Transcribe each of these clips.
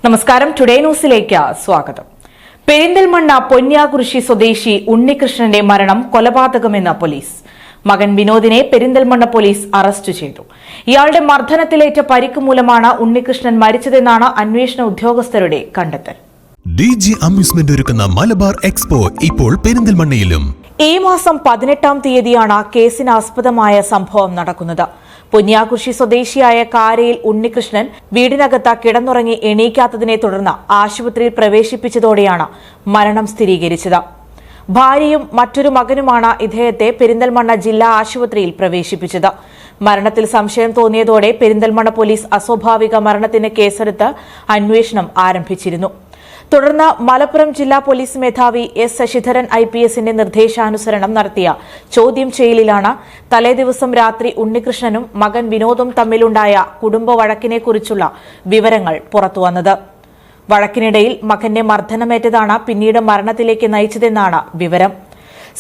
നമസ്കാരം. ടുഡേ ന്യൂസിലേക്ക് സ്വാഗതം. പെരിന്തൽമണ്ണ പൊന്യാകുരിശി സ്വദേശി ഉണ്ണികൃഷ്ണന്റെ മരണം കൊലപാതകമെന്ന് പോലീസ്. മകൻ വിനോദിനെ പെരിന്തൽമണ്ണ പോലീസ് അറസ്റ്റ് ചെയ്തു. ഇയാളുടെ മർദ്ദനത്തിലേറ്റ പരിക്ക് മൂലമാണ് ഉണ്ണികൃഷ്ണൻ മരിച്ചതെന്നാണ് അന്വേഷണ ഉദ്യോഗസ്ഥരുടെ കണ്ടെത്തൽ. DG അമ്യൂസ്മെന്റ് ഒരുക്കുന്ന മലബാർ എക്സ്പോ ഇപ്പോൾ പെരിന്തൽമണ്ണയിലും. ഈ മാസം 18-ാം തീയതിയാണ് കേസിനാസ്പദമായ സംഭവം നടക്കുന്നത്. പൊന്യാകുരിശി സ്വദേശിയായ കാരയിൽ ഉണ്ണികൃഷ്ണൻ വീടിനകത്ത് കിടന്നുറങ്ങി എണീക്കാത്തതിനെ തുടർന്ന് ആശുപത്രിയിൽ പ്രവേശിപ്പിച്ചതോടെയാണ് മരണം സ്ഥിരീകരിച്ചത്. ഭാര്യയും മറ്റൊരു മകനുമാണ് ഇദ്ദേഹത്തെ പെരിന്തൽമണ്ണ ജില്ലാ ആശുപത്രിയിൽ പ്രവേശിപ്പിച്ചത്. മരണത്തിൽ സംശയം തോന്നിയതോടെ പെരിന്തൽമണ്ണ പോലീസ് അസ്വാഭാവിക മരണത്തിന് കേസെടുത്ത് അന്വേഷണം ആരംഭിച്ചിരുന്നു. തുടർന്ന് മലപ്പുറം ജില്ലാ പോലീസ് മേധാവി S. ശശിധരൻ IPSന്റെ നിർദ്ദേശാനുസരണം നടത്തിയ ചോദ്യം ചെയ്യലിലാണ് തലേദിവസം രാത്രി ഉണ്ണികൃഷ്ണനും മകൻ വിനോദും തമ്മിലുണ്ടായ കുടുംബ വഴക്കിനെക്കുറിച്ചുള്ള വിവരങ്ങൾ പുറത്തുവന്നത്. വഴക്കിനിടയിൽ മകന്റെ മർദ്ദനമേറ്റതാണ് പിന്നീട് മരണത്തിലേക്ക് നയിച്ചതെന്നാണ് വിവരം.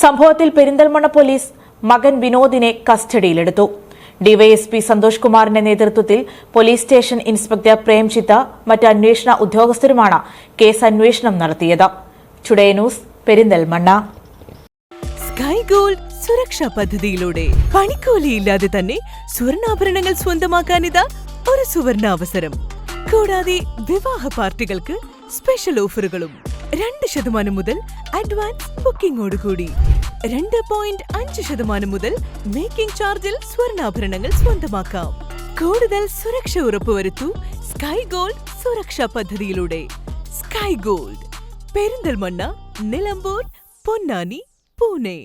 സംഭവത്തിൽ പെരിന്തൽമണ്ണ പോലീസ് മകൻ വിനോദിനെ കസ്റ്റഡിയിലെടുത്തു. ഡിവൈഎസ്പി സന്തോഷ് കുമാറിന്റെ നേതൃത്വത്തിൽ പോലീസ് സ്റ്റേഷൻ ഇൻസ്പെക്ടർ പ്രേംജിത്ത് മറ്റ് അന്വേഷണ ഉദ്യോഗസ്ഥരുമാണ് കേസ് അന്വേഷണം നടത്തിയത്. Today news, Perinthalmanna. Sky gold സുരക്ഷാ പദ്ധതിയിലൂടെ പണിക്കൂലിയില്ലാതെ തന്നെ സ്വർണ്ണാഭരണങ്ങൾ സ്വന്തമാക്കാനിതാ ഒരു സുവർണാവസരം. കൂടാതെ വിവാഹ പാർട്ടികൾക്ക് സ്പെഷ്യൽ ഓഫറുകളും 2% മുതൽ അഡ്വാൻസ് ബുക്കിംഗോടുകൂടി 2.5% മുതൽ മേക്കിംഗ് ചാർജിൽ സ്വർണ്ണാഭരണങ്ങൾ സ്വന്തമാക്കാം. കൂടുതൽ സുരക്ഷ ഉറപ്പുവരുത്തൂ സ്കൈ ഗോൾഡ് സുരക്ഷാ പദ്ധതിയിലൂടെ. Sky gold, Perinthalmanna, Nilambur, Ponnani, Pune.